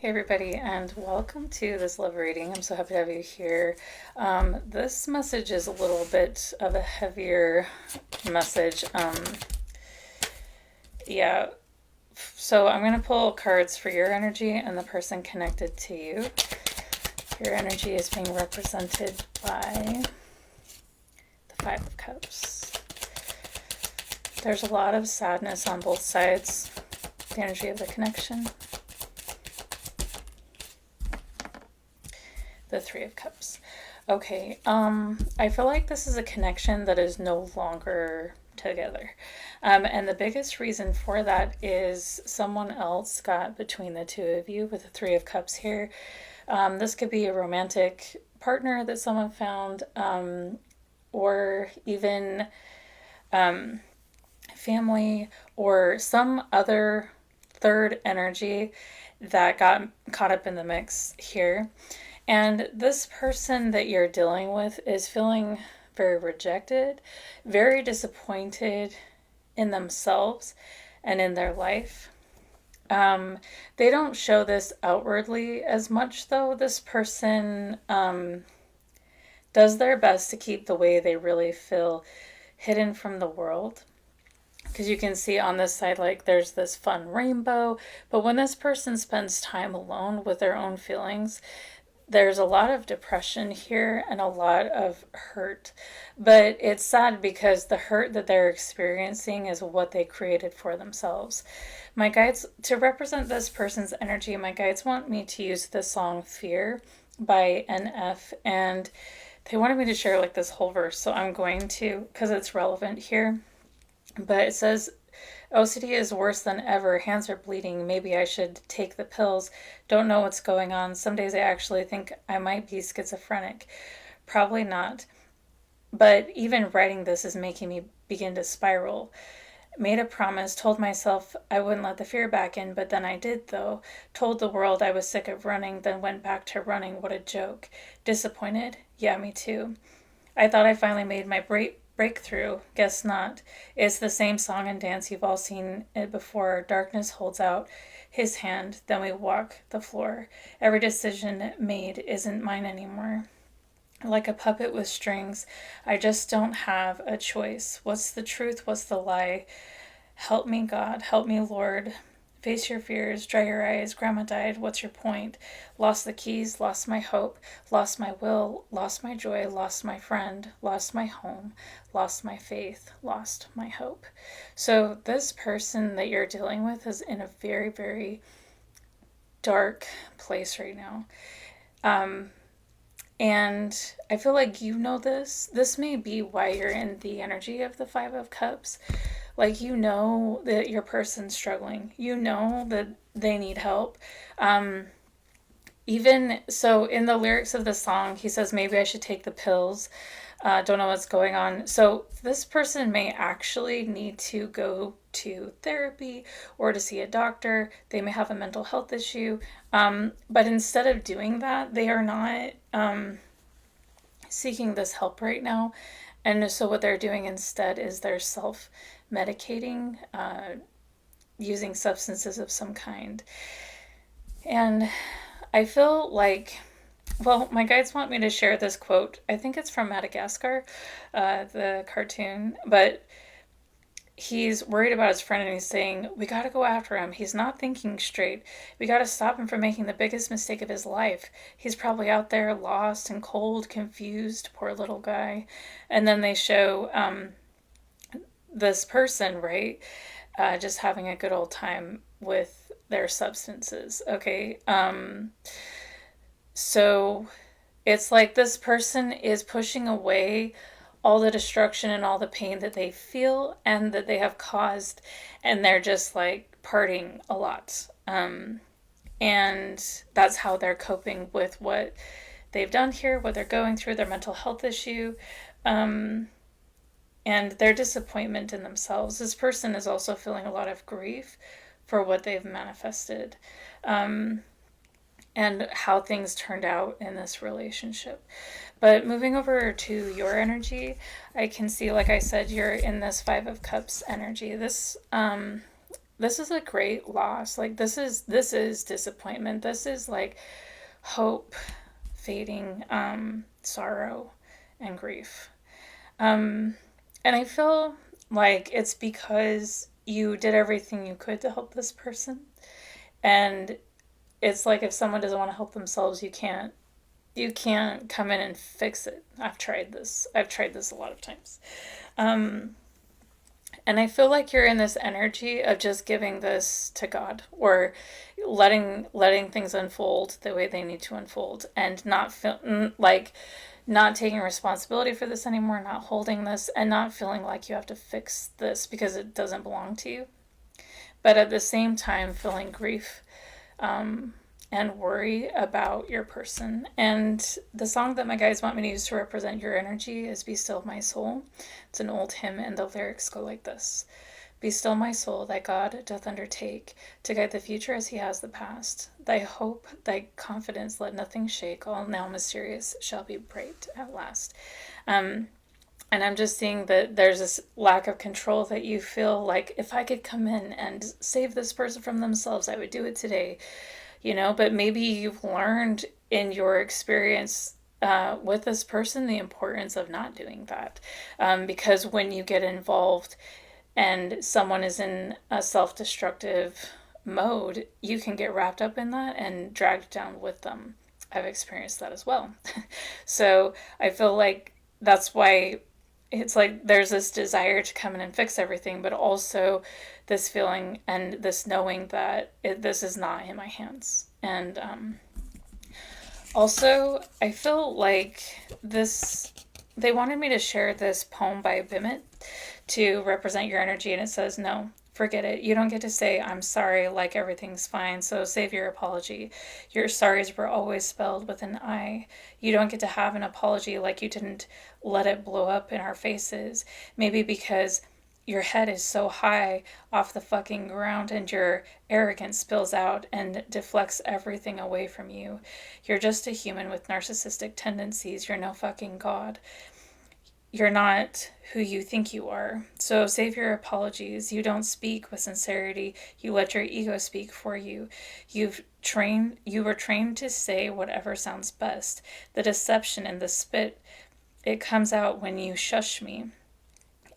Hey everybody, and welcome to this love reading. I'm so happy to have you here. This message is a little bit of a heavier message. Yeah, so I'm going to pull cards for your energy and the person connected to you. Your energy is being represented by the Five of Cups. There's a lot of sadness on both sides, the energy of the connection. The Three of Cups. Okay, I feel like this is a connection that is no longer together. And the biggest reason for that is someone else got between the two of you with the Three of Cups here. This could be a romantic partner that someone found, or even family, or some other third energy that got caught up in the mix here. And this person that you're dealing with is feeling very rejected, very disappointed in themselves and in their life. They don't show this outwardly as much, though. This person does their best to keep the way they really feel hidden from the world. Because you can see on this side, like, there's this fun rainbow. But when this person spends time alone with their own feelings, there's a lot of depression here and a lot of hurt. But it's sad because the hurt that they're experiencing is what they created for themselves. My guides, to represent this person's energy, my guides want me to use the song Fear by NF, and they wanted me to share like this whole verse, so I'm going to, because it's relevant here. But it says, OCD is worse than ever. Hands are bleeding. Maybe I should take the pills. Don't know what's going on. Some days I actually think I might be schizophrenic. Probably not. But even writing this is making me begin to spiral. Made a promise, told myself I wouldn't let the fear back in, but then I did, though. Told the world I was sick of running, then went back to running. What a joke. Disappointed? Yeah, me too. I thought I finally made my breakthrough. Guess not. It's the same song and dance. You've all seen it before. Darkness holds out his hand, then we walk the floor. Every decision made isn't mine anymore. Like a puppet with strings, I just don't have a choice. What's the truth? What's the lie? Help me, God. Help me, Lord. Face your fears, dry your eyes. Grandma died. What's your point? Lost the keys, lost my hope, lost my will, lost my joy, lost my friend, lost my home, lost my faith, lost my hope. So, this person that you're dealing with is in a very, very dark place right now. And I feel like you know this. This may be why you're in the energy of the Five of Cups. Like, you know that your person's struggling. You know that they need help. Even so, in the lyrics of the song, he says, maybe I should take the pills. Don't know what's going on. So, this person may actually need to go to therapy or to see a doctor. They may have a mental health issue. But instead of doing that, they are not seeking this help right now. And so, what they're doing instead is they're self medicating, using substances of some kind. And I feel like, well, my guides want me to share this quote. I think it's from Madagascar, the cartoon, but he's worried about his friend and he's saying, we got to go after him. He's not thinking straight. We got to stop him from making the biggest mistake of his life. He's probably out there lost and cold, confused, poor little guy. And then they show this person, right, just having a good old time with their substances. Okay. So it's like this person is pushing away all the destruction and all the pain that they feel and that they have caused, and they're just like partying a lot. And that's how they're coping with what they've done here, what they're going through, their mental health issue, and their disappointment in themselves. This person is also feeling a lot of grief for what they've manifested. And how things turned out in this relationship. But moving over to your energy, I can see, like I said, you're in this Five of Cups energy. this is a great loss. Like this is disappointment. This is like hope fading, sorrow and grief. Um, and I feel like it's because you did everything you could to help this person. And it's like if someone doesn't want to help themselves, you can't come in and fix it. I've tried this. I've tried this a lot of times. Um, and I feel like you're in this energy of just giving this to God, or letting things unfold the way they need to unfold, and not feel like not taking responsibility for this anymore, not holding this, and not feeling like you have to fix this because it doesn't belong to you. But at the same time, feeling grief, um, and worry about your person. And the song that my guides want me to use to represent your energy is Be Still My Soul. It's an old hymn, and the lyrics go like this: Be still, my soul, thy God doth undertake to guide the future as he has the past. Thy hope, thy confidence, let nothing shake. All now mysterious shall be bright at last. Um, and I'm just seeing that there's this lack of control that you feel like, if I could come in and save this person from themselves, I would do it today, But maybe you've learned in your experience with this person the importance of not doing that. Because when you get involved and someone is in a self destructive mode, you can get wrapped up in that and dragged down with them. I've experienced that as well. So I feel like that's why it's like there's this desire to come in and fix everything, but also this feeling and this knowing that this is not in my hands. And also, I feel like this, they wanted me to share this poem by Bimit to represent your energy, and it says, no, forget it. You don't get to say, I'm sorry, like everything's fine, so save your apology. Your sorries were always spelled with an I. You don't get to have an apology like you didn't let it blow up in our faces. Maybe because your head is so high off the fucking ground and your arrogance spills out and deflects everything away from you. You're just a human with narcissistic tendencies. You're no fucking god. You're not who you think you are. So save your apologies. You don't speak with sincerity. You let your ego speak for you. You were trained to say whatever sounds best. The deception and the spit, it comes out when you shush me.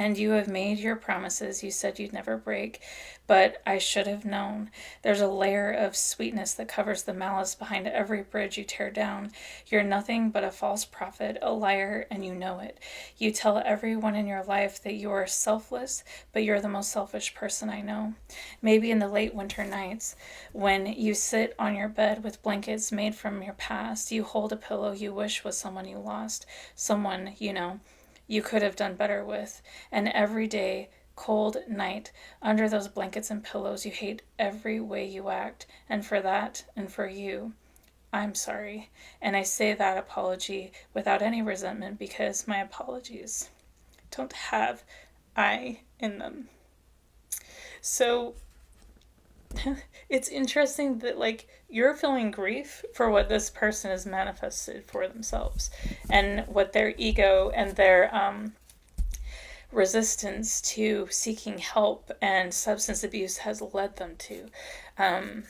And you have made your promises you said you'd never break, but I should have known. There's a layer of sweetness that covers the malice behind every bridge you tear down. You're nothing but a false prophet, a liar, and you know it. You tell everyone in your life that you are selfless, but you're the most selfish person I know. Maybe in the late winter nights, when you sit on your bed with blankets made from your past, you hold a pillow you wish was someone you lost, someone, you could have done better with. And every day, cold night, under those blankets and pillows, you hate every way you act. And for that, and for you, I'm sorry. And I say that apology without any resentment because my apologies don't have I in them. So it's interesting that, like, you're feeling grief for what this person has manifested for themselves and what their ego and their resistance to seeking help and substance abuse has led them to. Um,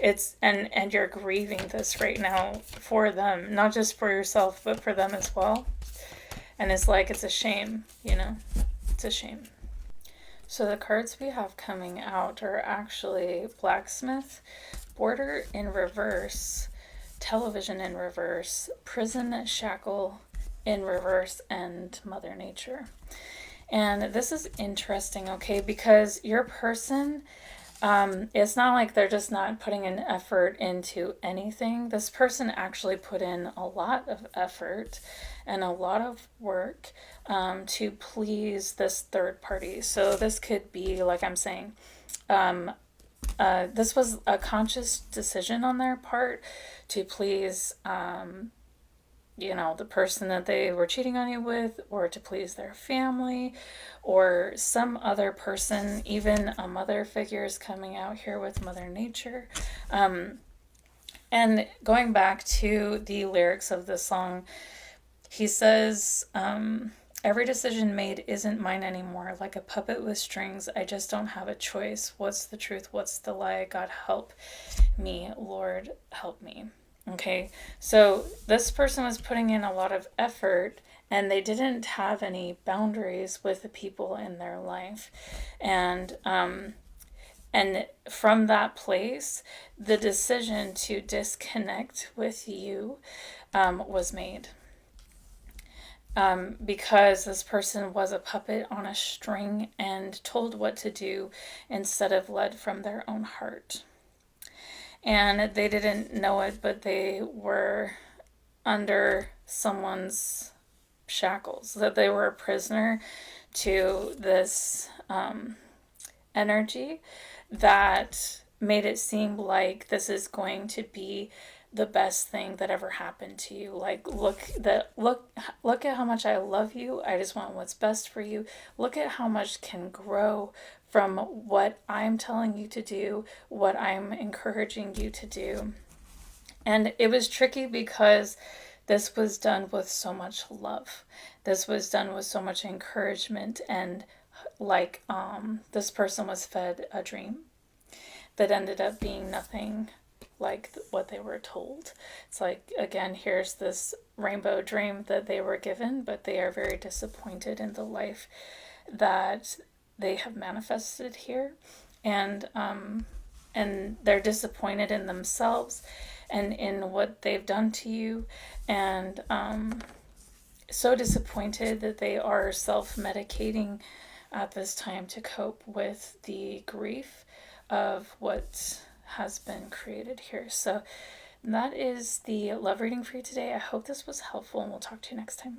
it's and you're grieving this right now for them, not just for yourself, but for them as well. And it's like, it's a shame, It's a shame. So the cards we have coming out are actually Blacksmith, Border in reverse, Television in reverse, Prison Shackle in reverse, and Mother Nature. And this is interesting, okay, because your person, it's not like they're just not putting an effort into anything. This person actually put in a lot of effort and a lot of work to please this third party. So this could be, like I'm saying, this was a conscious decision on their part to please, the person that they were cheating on you with, or to please their family, or some other person. Even a mother figure is coming out here with Mother Nature. And going back to the lyrics of the song, he says, Every decision made isn't mine anymore. Like a puppet with strings, I just don't have a choice. What's the truth? What's the lie? God help me. Lord, help me. Okay, so this person was putting in a lot of effort and they didn't have any boundaries with the people in their life. And from that place, the decision to disconnect with you was made. Because this person was a puppet on a string and told what to do instead of led from their own heart. And they didn't know it, but they were under someone's shackles, that they were a prisoner to this energy that made it seem like this is going to be the best thing that ever happened to you. Like, look at how much I love you. I just want what's best for you. Look at how much can grow from what I'm telling you to do, what I'm encouraging you to do. And it was tricky because this was done with so much love. This was done with so much encouragement, and this person was fed a dream that ended up being nothing like what they were told. It's like, again, here's this rainbow dream that they were given, but they are very disappointed in the life that they have manifested here. And they're disappointed in themselves and in what they've done to you, and so disappointed that they are self-medicating at this time to cope with the grief of what has been created here. So that is the love reading for you today. I hope this was helpful, and we'll talk to you next time.